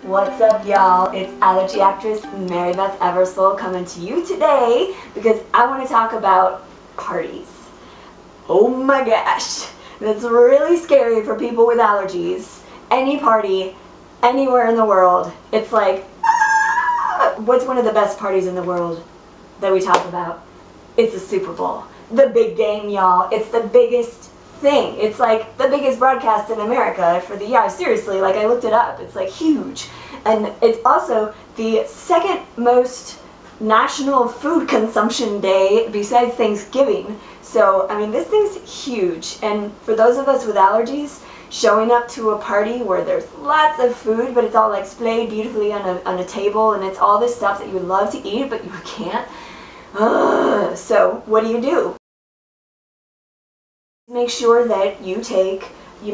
What's up, y'all? It's allergy actress Mary Beth Eversole coming to you today because I want to talk about parties. Oh my gosh, that's really scary for people with allergies. Any party, anywhere in the world, it's like, ah! What's one of the best parties in the world that we talk about? It's the Super Bowl. The big game, y'all. It's the biggest thing. It's like the biggest broadcast in America for the year. Seriously, like I looked it up. It's like huge. And it's also the second most national food consumption day besides Thanksgiving. So, I mean, this thing's huge. And for those of us with allergies, showing up to a party where there's lots of food, but it's all like displayed beautifully on a table, and it's all this stuff that you would love to eat, but you can't. So, what do? Make sure that you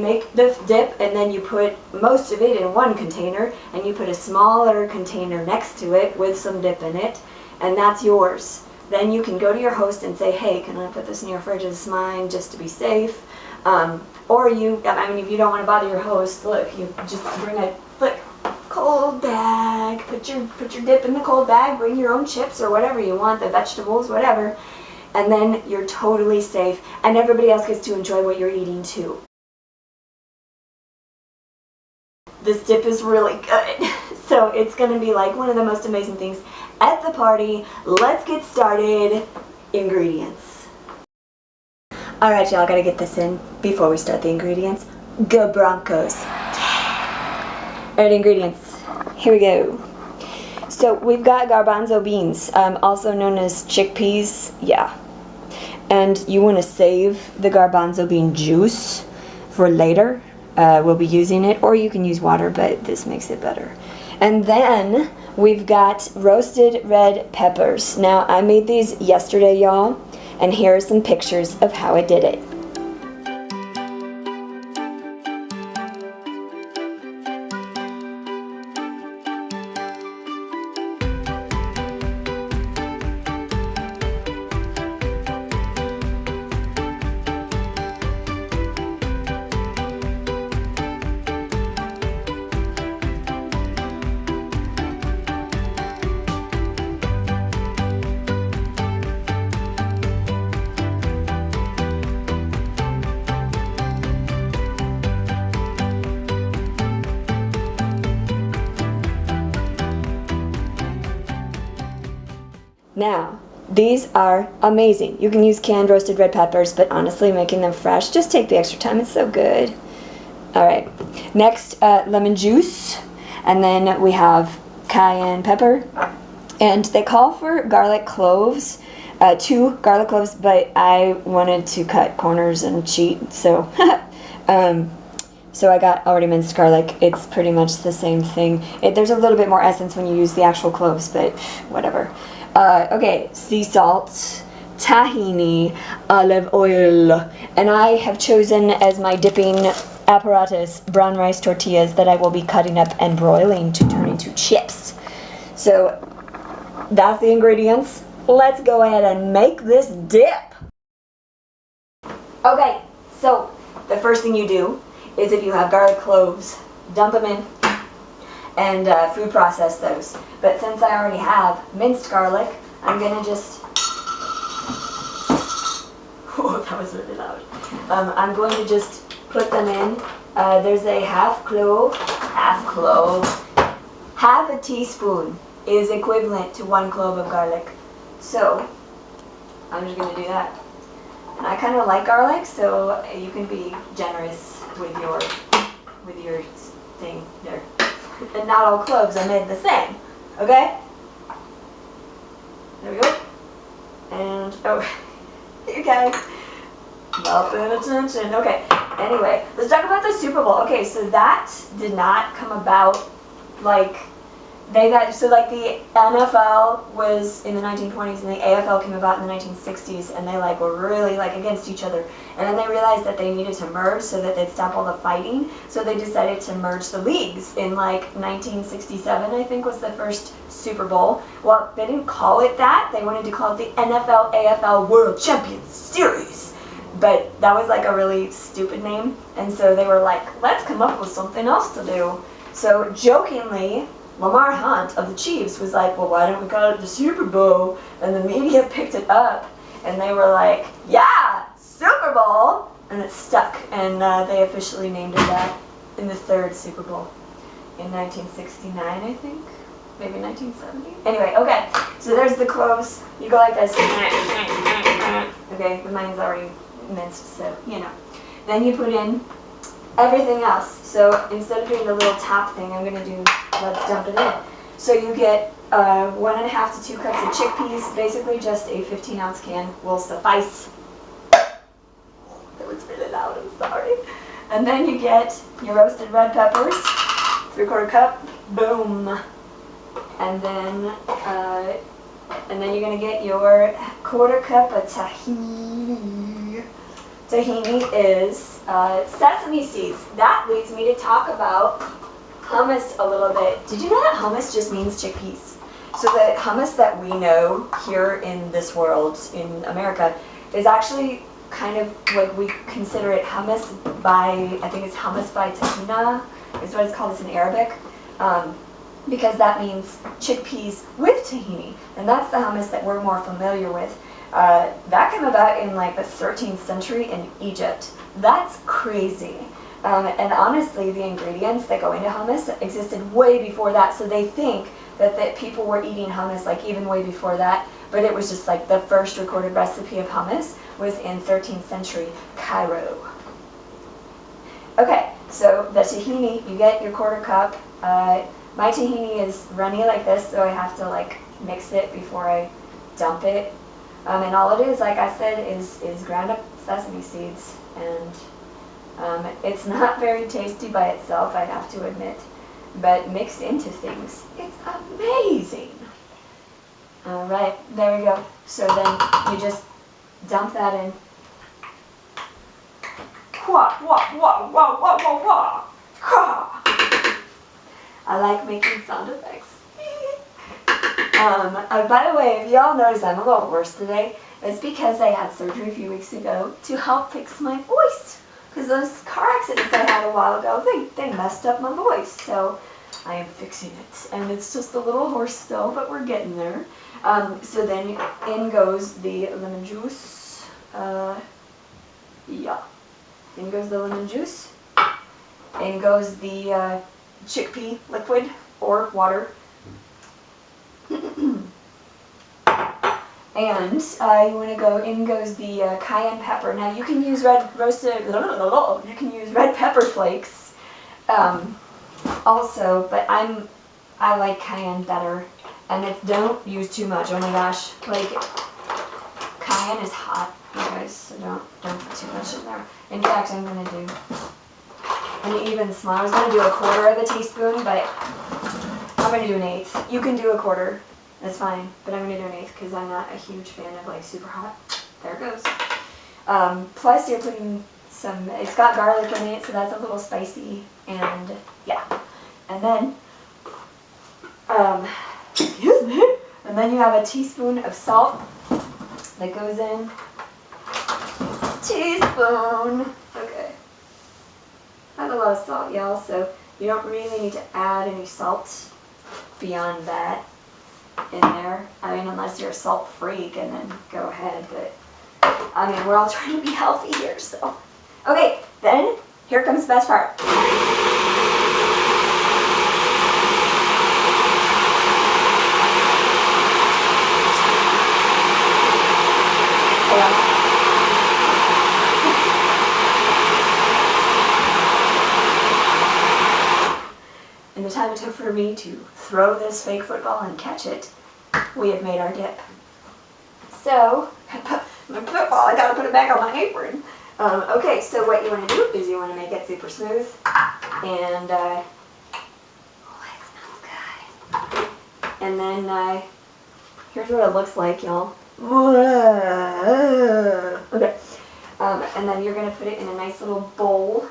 make the dip and then you put most of it in one container and you put a smaller container next to it with some dip in it, and that's yours. Then you can go to your host and say, hey, can I put this in your fridge as mine just to be safe? Or if you don't want to bother your host, look, you just bring a cold bag, put your dip in the cold bag, bring your own chips or whatever you want, the vegetables, whatever, and then you're totally safe, and everybody else gets to enjoy what you're eating too. This dip is really good, so it's going to be like one of the most amazing things at the party. Let's get started. Ingredients. Alright, y'all, gotta get this in before we start the ingredients. Go Broncos! Alright, ingredients. Here we go. So we've got garbanzo beans, also known as chickpeas. Yeah. And you want to save the garbanzo bean juice for later. We'll be using it, or you can use water, but this makes it better. And then we've got roasted red peppers. Now, I made these yesterday, y'all, and here are some pictures of how I did it. Now, these are amazing. You can use canned roasted red peppers, but honestly, making them fresh, just take the extra time. It's so good. Alright, next, lemon juice, and then we have cayenne pepper, and they call for garlic cloves, 2 garlic cloves, but I wanted to cut corners and cheat, so so I got already minced garlic. It's pretty much the same thing. There's a little bit more essence when you use the actual cloves, but whatever. Okay, sea salt, tahini, olive oil, and I have chosen as my dipping apparatus brown rice tortillas that I will be cutting up and broiling to turn into chips. So that's the ingredients. Let's go ahead and make this dip. Okay, so the first thing you do is, if you have garlic cloves, dump them in and food process those. But since I already have minced garlic, I'm gonna just, oh, that was really loud. I'm going to just put them in. There's a half a teaspoon is equivalent to 1 clove of garlic. So I'm just gonna do that. And I kind of like garlic, so you can be generous with your thing there. And not all cloves are made the same, okay? There we go. And, oh, you guys, not paying attention. Okay, anyway, let's talk about the Super Bowl. Okay, so that did not come about like, the NFL was in the 1920s and the AFL came about in the 1960s, and they were really against each other. And then they realized that they needed to merge so that they'd stop all the fighting. So they decided to merge the leagues in 1967, I think, was the first Super Bowl. Well, they didn't call it that. They wanted to call it the NFL AFL World Champions Series. But that was a really stupid name. And so they were like, let's come up with something else to do. So jokingly, Lamar Hunt of the Chiefs was like, well, why don't we call it the Super Bowl? And the media picked it up, and they were like, yeah, Super Bowl! And it stuck, and they officially named it that in the third Super Bowl in 1969, I think. Maybe 1970. Anyway, okay, so there's the cloves. You go like this. Okay, mine's already minced, so you know. Then you put in everything else. So instead of doing the little top thing, I'm gonna do, let's dump it in. So you get 1.5 to 2 cups of chickpeas. Basically just a 15-ounce can will suffice. That was really loud, I'm sorry. And then you get your roasted red peppers, 3/4 cup, boom. And then you're gonna get your 1/4 cup of tahini. Tahini is sesame seeds. That leads me to talk about hummus a little bit. Did you know that hummus just means chickpeas? So the hummus that we know here in this world, in America, is actually kind of like we consider it hummus by, I think it's hummus by tahina, is what it's called. It's in Arabic. Because that means chickpeas with tahini, and that's the hummus that we're more familiar with. That came about in like the 13th century in Egypt. That's crazy. And honestly, the ingredients that go into hummus existed way before that, so they think that people were eating hummus like even way before that, but it was just like the first recorded recipe of hummus was in 13th century Cairo. Okay, so the tahini, you get your 1/4 cup. My tahini is runny like this, so I have to like mix it before I dump it. And all it is, like I said, is ground up sesame seeds. And it's not very tasty by itself, I have to admit. But mixed into things, it's amazing. Alright, there we go. So then you just dump that in. Wah, wah, wah, wah, wah, wah, wah. I like making sound effects. By the way, if y'all notice I'm a little hoarse today, it's because I had surgery a few weeks ago to help fix my voice. Because those car accidents I had a while ago, they messed up my voice. So I am fixing it. And it's just a little hoarse still, but we're getting there. So then in goes the lemon juice. Yeah. In goes the lemon juice. In goes the chickpea liquid or water. And you want to go, in goes the cayenne pepper. Now you can use red pepper flakes also, but I like cayenne better. And it's, don't use too much. Oh my gosh, like cayenne is hot, you guys, so don't put too much in there. In fact, I'm gonna do an even smaller. I was gonna do 1/4 teaspoon, but I'm gonna do 1/8. You can do 1/4. That's fine, but I'm going to do 1/8 because I'm not a huge fan of like super hot. There it goes. Plus you're putting some, it's got garlic in it, so that's a little spicy, and yeah. And then, excuse me, and then you have a teaspoon of salt that goes in. Teaspoon! Okay. I have a lot of salt, y'all, so you don't really need to add any salt beyond that in there. I mean, unless you're a salt freak, and then go ahead, but I mean, we're all trying to be healthy here, so. Okay, then here comes the best part. Hold on. In the time it took for me to throw this fake football and catch it, we have made our dip. So, my football, I gotta put it back on my apron. Okay, so what you want to do is you want to make it super smooth, and oh, it smells good. And then here's what it looks like, y'all. Okay, and then you're gonna put it in a nice little bowl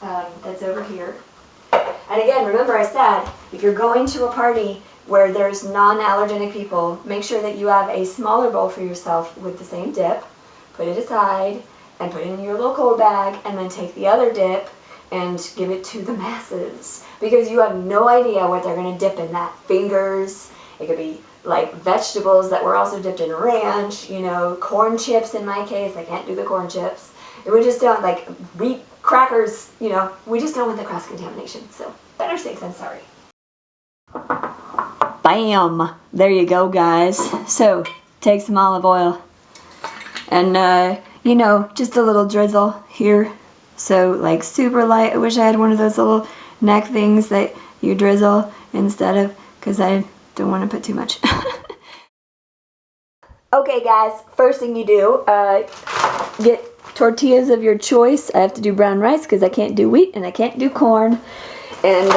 that's over here. And again, remember I said, if you're going to a party where there's non-allergenic people, make sure that you have a smaller bowl for yourself with the same dip. Put it aside and put it in your little cold bag, and then take the other dip and give it to the masses, because you have no idea what they're going to dip in that. Fingers, it could be like vegetables that were also dipped in ranch, you know, corn chips in my case. I can't do the corn chips. We just don't, like, wheat crackers, you know, we just don't want the cross-contamination, so better safe than sorry. Bam! There you go, guys. So, take some olive oil and, you know, just a little drizzle here. So, like, super light. I wish I had one of those little neck things that you drizzle instead of, because I don't want to put too much. Okay, guys, first thing you do, get tortillas of your choice. I have to do brown rice because I can't do wheat and I can't do corn. And,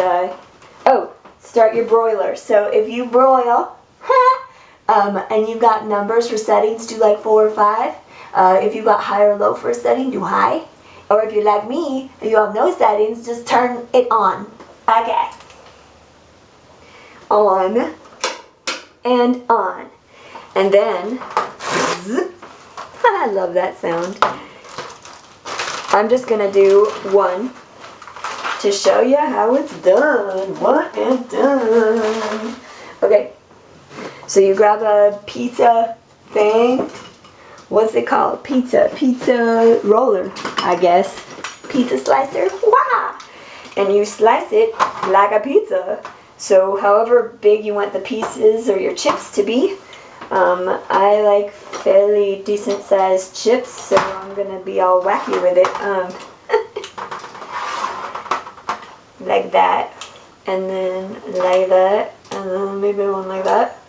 oh, start your broiler. So if you broil, and you've got numbers for settings, do like 4 or 5. If you've got high or low for a setting, do high. Or if you're like me, and you have no settings, just turn it on. Okay. On. And on. And then, zzz, I love that sound. I'm just going to do 1 to show you how it's done. 1 and done. Okay. So you grab a pizza thing. What's it called? Pizza roller, I guess. Pizza slicer. Wah! And you slice it like a pizza. So however big you want the pieces or your chips to be. I like fairly decent sized chips, so I'm gonna be all wacky with it. Like that. And then like that. And then maybe one like that.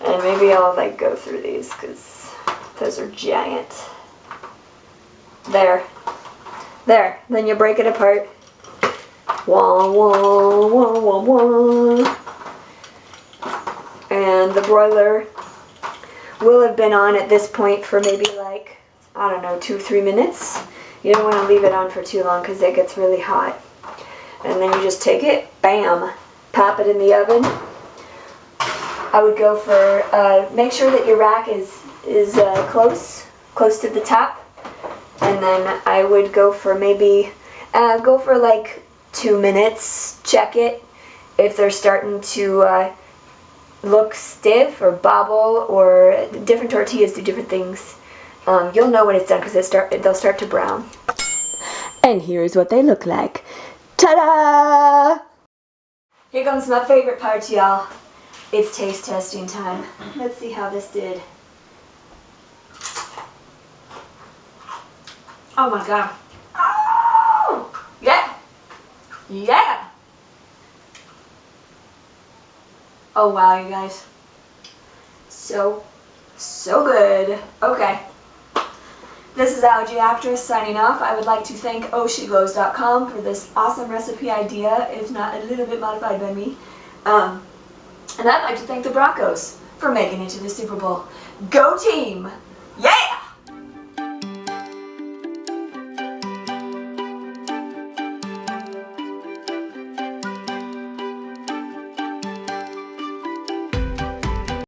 And maybe I'll like go through these because those are giant. There. There. Then you break it apart. Wah, wah, wah, wah, wah. And the broiler will have been on at this point for maybe like, I don't know, 2-3 minutes. You don't want to leave it on for too long because it gets really hot. And then you just take it, bam, pop it in the oven. I would go for, make sure that your rack is close to the top. And then I would go for maybe, go for like 2 minutes, check it. If they're starting to look stiff or bobble, or different tortillas do different things, you'll know when it's done because they'll start to brown. And here's what they look like. Ta-da! Here comes my favorite part, y'all. It's taste testing time. Let's see how this did. Oh my god. Oh! Yeah! Yeah! Oh wow, you guys. So good. Okay. This is Allergy Actress signing off. I would like to thank ohshegoes.com for this awesome recipe idea, if not a little bit modified by me. And I'd like to thank the Broncos for making it to the Super Bowl. Go team!